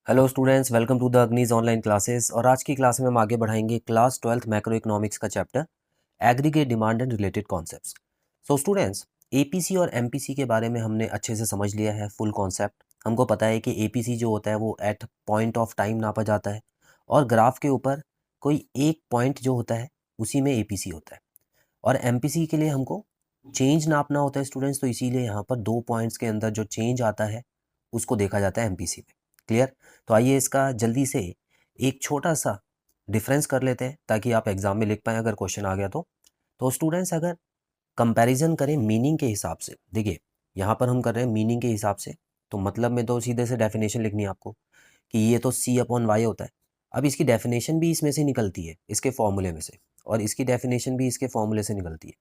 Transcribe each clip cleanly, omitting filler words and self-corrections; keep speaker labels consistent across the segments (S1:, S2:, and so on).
S1: Hello students, welcome to the Agnij online classes. और आज की क्लास में हम आगे बढ़ाएंगे क्लास 12th मैक्रो इकोनॉमिक्स का chapter aggregate demand and related concepts. So students, APC और एमपीसी के बारे में हमने अच्छे से समझ लिया है फुल कॉन्सेप्ट। हमको पता है कि एपीसी जो होता है वो एट पॉइंट ऑफ टाइम नापा जाता है और ग्राफ के ऊपर कोई एक पॉइंट जो होता है उसी में एपीसी होता है। और एमपीसी के लिए हमको चेंज नापना होता है स्टूडेंट्स, तो इसीलिए यहाँ पर 2 पॉइंट्स के अंदर जो चेंज आता है उसको देखा जाता है एमपीसी में। क्लियर? तो आइए इसका जल्दी से एक छोटा सा डिफरेंस कर लेते हैं ताकि आप एग्जाम में लिख पाएँ अगर क्वेश्चन आ गया तो स्टूडेंट्स अगर कंपैरिजन करें मीनिंग के हिसाब से, देखिए यहाँ पर हम कर रहे हैं मीनिंग के हिसाब से, तो मतलब में तो सीधे से डेफिनेशन लिखनी है आपको कि ये तो सी अपॉन वाई होता है। अब इसकी डेफिनेशन भी इसमें से निकलती है, इसके फॉर्मूले में से, और इसकी डेफिनेशन भी इसके फॉर्मूले से निकलती है।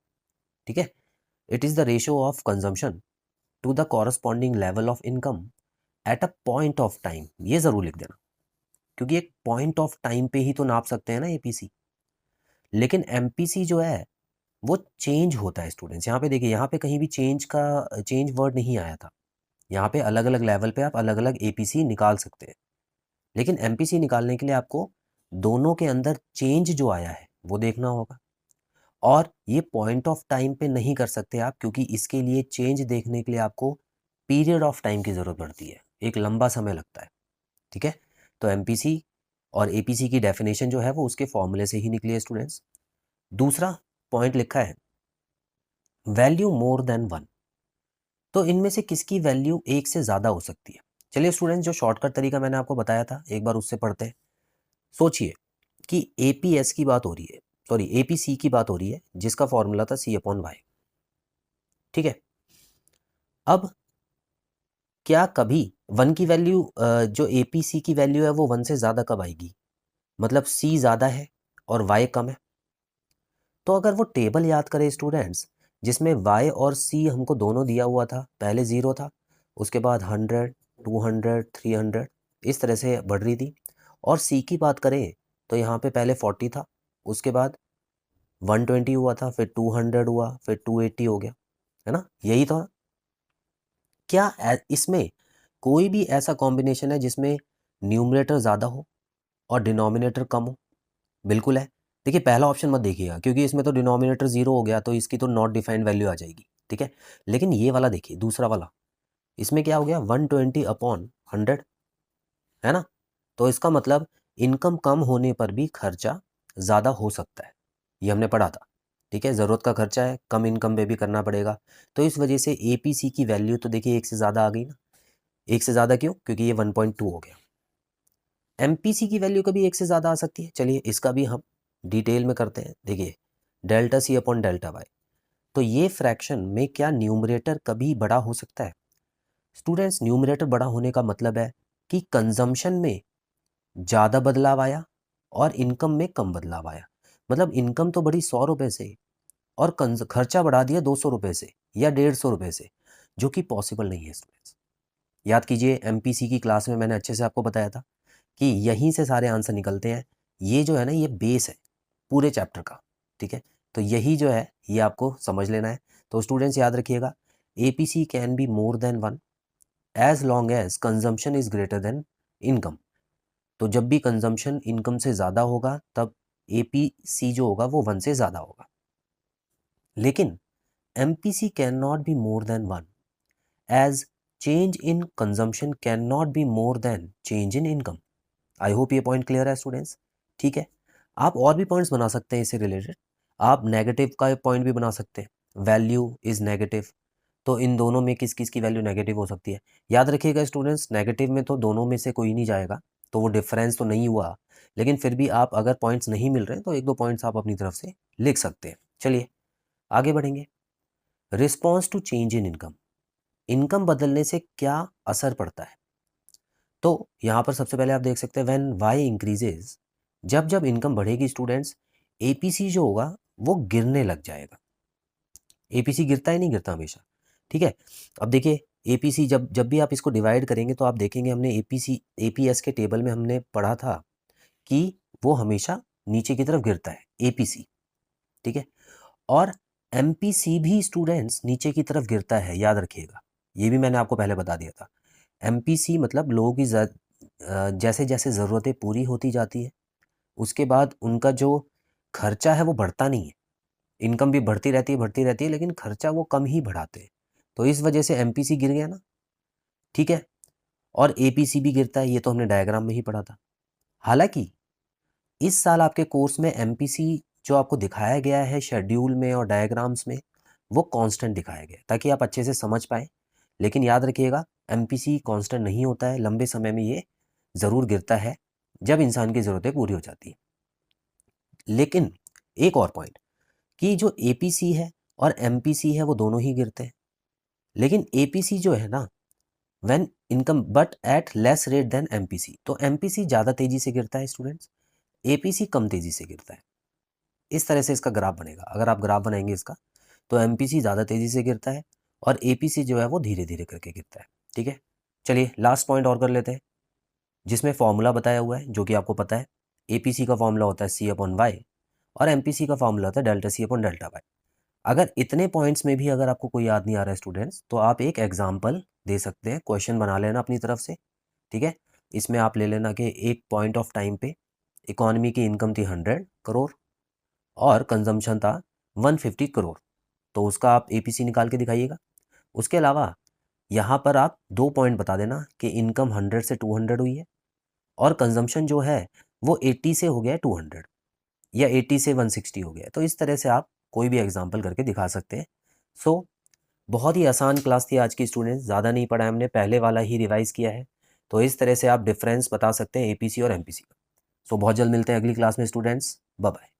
S1: ठीक है? It is the ratio of consumption to the corresponding level of income at a point of time. ये ज़रूर लिख देना, क्योंकि एक पॉइंट ऑफ टाइम पे ही तो नाप सकते हैं ना एपीसी। लेकिन एमपीसी जो है वो चेंज होता है स्टूडेंट्स। यहाँ पे देखिए, यहाँ पे कहीं भी चेंज वर्ड नहीं आया था। यहाँ पे अलग अलग लेवल पे आप अलग अलग एपीसी निकाल सकते हैं, लेकिन एमपीसी निकालने के लिए आपको दोनों के अंदर चेंज जो आया है वो देखना होगा। और ये पॉइंट ऑफ टाइम पे नहीं कर सकते आप, क्योंकि इसके लिए चेंज देखने के लिए आपको पीरियड ऑफ टाइम की ज़रूरत पड़ती है, एक लंबा समय लगता है। ठीक है? तो एमपीसी और एपीसी की डेफिनेशन जो है वो उसके फॉर्मूले से ही निकली है स्टूडेंट्स। दूसरा पॉइंट लिखा है वैल्यू मोर देन वन। तो इनमें से किसकी वैल्यू एक से ज़्यादा हो सकती है? चलिए स्टूडेंट्स, जो शॉर्टकट तरीका मैंने आपको बताया था एक बार उससे पढ़ते हैं। सोचिए कि एपीएस की बात हो रही है, सॉरी एपीसी की बात हो रही है, जिसका फॉर्मूला था सी अपॉन वाई। ठीक है? अब क्या कभी वन की वैल्यू, जो एपीसी की वैल्यू है वो वन से ज़्यादा कब आएगी? मतलब सी ज़्यादा है और वाई कम है। तो अगर वो टेबल याद करें स्टूडेंट्स, जिसमें y और c हमको दोनों दिया हुआ था, पहले 0 था, उसके बाद 100, 200, 300 इस तरह से बढ़ रही थी। और c की बात करें तो यहाँ पे पहले 40 था, उसके बाद 120 हुआ था, फिर 200 हुआ, फिर 280 हो गया, है ना? यही था। क्या इसमें कोई भी ऐसा कॉम्बिनेशन है जिसमें न्यूमरेटर ज़्यादा हो और डिनोमिनेटर कम हो? बिल्कुल है। देखिए पहला ऑप्शन मत देखिएगा, क्योंकि इसमें तो डिनोमिनेटर 0 हो गया, तो इसकी तो नॉट डिफाइंड वैल्यू आ जाएगी। ठीक है? लेकिन ये वाला देखिए, दूसरा वाला, इसमें क्या हो गया 120 अपॉन 100, है ना? तो इसका मतलब इनकम कम होने पर भी खर्चा ज़्यादा हो सकता है, ये हमने पढ़ा था। ठीक है? ज़रूरत का खर्चा है, कम इनकम पे भी करना पड़ेगा। तो इस वजह से एपीसी की वैल्यू तो देखिए एक से ज़्यादा आ गई ना। एक से ज़्यादा क्यों? क्योंकि ये 1.2 हो गया। एमपीसी की वैल्यू कभी एक से ज़्यादा आ सकती है। चलिए इसका भी हम डिटेल में करते हैं। देखिए delta C upon delta Y, तो ये फ्रैक्शन में क्या न्यूमरेटर कभी बड़ा हो सकता है? स्टूडेंट्स, न्यूमरेटर बड़ा होने का मतलब है कि कंजम्पशन में ज़्यादा बदलाव आया और इनकम में कम बदलाव आया। मतलब इनकम तो बढ़ी 100 रुपये से और खर्चा बढ़ा दिया 200 रुपये से या 150 रुपये से, जो कि पॉसिबल नहीं है स्टूडेंट्स। याद कीजिए, एमपीसी की क्लास में मैंने अच्छे से आपको बताया था कि यहीं से सारे आंसर निकलते हैं। ये जो है ना, ये बेस है पूरे चैप्टर का। ठीक है? तो यही जो है ये आपको समझ लेना है। तो स्टूडेंट्स याद रखिएगा, APC can be more than one as long as consumption is greater than income. तो जब भी कंजम्पशन इनकम से ज़्यादा होगा तब एपीसी जो होगा वो वन से ज़्यादा होगा। लेकिन MPC can not be more than one as change in consumption can not be more than change in income. I hope ये पॉइंट क्लियर है स्टूडेंट्स। ठीक है? आप और भी पॉइंट्स बना सकते हैं इससे रिलेटेड। आप नेगेटिव का पॉइंट भी बना सकते हैं, वैल्यू इज नेगेटिव, तो इन दोनों में किस किस की वैल्यू नेगेटिव हो सकती है? याद रखिएगा स्टूडेंट्स, नेगेटिव में तो दोनों में से कोई नहीं जाएगा, तो वो डिफरेंस तो नहीं हुआ। लेकिन फिर भी आप अगर पॉइंट्स नहीं मिल रहे हैं तो एक दो पॉइंट्स आप अपनी तरफ से लिख सकते हैं। चलिए आगे बढ़ेंगे। Response to change in income, income बदलने से क्या असर पड़ता है? तो यहाँ पर सबसे पहले आप देख सकते हैं व्हेन वाई इंक्रीजेज, जब जब इनकम बढ़ेगी स्टूडेंट्स, एपीसी जो होगा वो गिरने लग जाएगा। एपीसी गिरता ही नहीं, गिरता हमेशा। ठीक है? अब देखिए एपीसी जब जब भी आप इसको डिवाइड करेंगे तो आप देखेंगे, हमने एपीसी एपीएस के टेबल में हमने पढ़ा था कि वो हमेशा नीचे की तरफ गिरता है एपीसी। ठीक है? और एमपीसी भी स्टूडेंट्स नीचे की तरफ गिरता है, याद रखिएगा। ये भी मैंने आपको पहले बता दिया था। एमपीसी मतलब लोगों की जैसे जैसे ज़रूरतें पूरी होती जाती है उसके बाद उनका जो खर्चा है वो बढ़ता नहीं है। इनकम भी बढ़ती रहती है लेकिन खर्चा वो कम ही बढ़ाते हैं। तो इस वजह से एमपीसी गिर गया ना, ठीक है। और एपीसी भी गिरता है, ये तो हमने डायग्राम में ही पढ़ा था। हालांकि इस साल आपके कोर्स में एमपीसी जो आपको दिखाया गया है शेड्यूल में और डायग्राम्स में वो कांस्टेंट दिखाया गया है ताकि आप अच्छे से समझ पाएँ। लेकिन याद रखिएगा एमपीसी कांस्टेंट नहीं होता है, लंबे समय में ये ज़रूर गिरता है जब इंसान की ज़रूरतें पूरी हो जाती हैं। लेकिन एक और पॉइंट कि जो एपीसी है और एमपीसी है वो दोनों ही गिरते हैं। लेकिन एपीसी जो है ना when income but at less rate than MPC, तो एमपीसी ज़्यादा तेज़ी से गिरता है स्टूडेंट्स, एपीसी कम तेज़ी से गिरता है। इस तरह से इसका ग्राफ बनेगा। अगर आप ग्राफ बनाएंगे इसका तो एमपीसी ज़्यादा तेज़ी से गिरता है और एपीसी जो है वो धीरे धीरे करके गिरता है। ठीक है, चलिए लास्ट पॉइंट और कर लेते हैं जिसमें फॉर्मूला बताया हुआ है जो कि आपको पता है। एपीसी का फॉर्मूला होता है सी अपॉन वाई और एमपीसी का फॉर्मूला होता है delta C upon delta Y. अगर इतने पॉइंट्स में भी अगर आपको कोई याद नहीं आ रहा है स्टूडेंट्स तो आप एक एग्जाम्पल दे सकते हैं, क्वेश्चन बना लेना अपनी तरफ से। ठीक है, इसमें आप ले लेना कि एक पॉइंट ऑफ टाइम पे इकोनॉमी की इनकम थी 100 करोड़ और कंजम्पशन था 150 करोड़, तो उसका आप एपीसी निकाल के दिखाइएगा। उसके अलावा यहाँ पर आप 2 पॉइंट बता देना कि इनकम 100 से 200 हुई है और कंजम्पशन जो है वो 80 से हो गया है 200 या 80 से 160 हो गया है। तो इस तरह से आप कोई भी एग्जाम्पल करके दिखा सकते हैं। सो बहुत ही आसान क्लास थी आज की स्टूडेंट्स, ज़्यादा नहीं पढ़ा है हमने, पहले वाला ही रिवाइज किया है। तो इस तरह से आप डिफरेंस बता सकते हैं एपीसी और एमपीसी का। सो बहुत जल्द मिलते हैं अगली क्लास में स्टूडेंट्स, बाय बाय।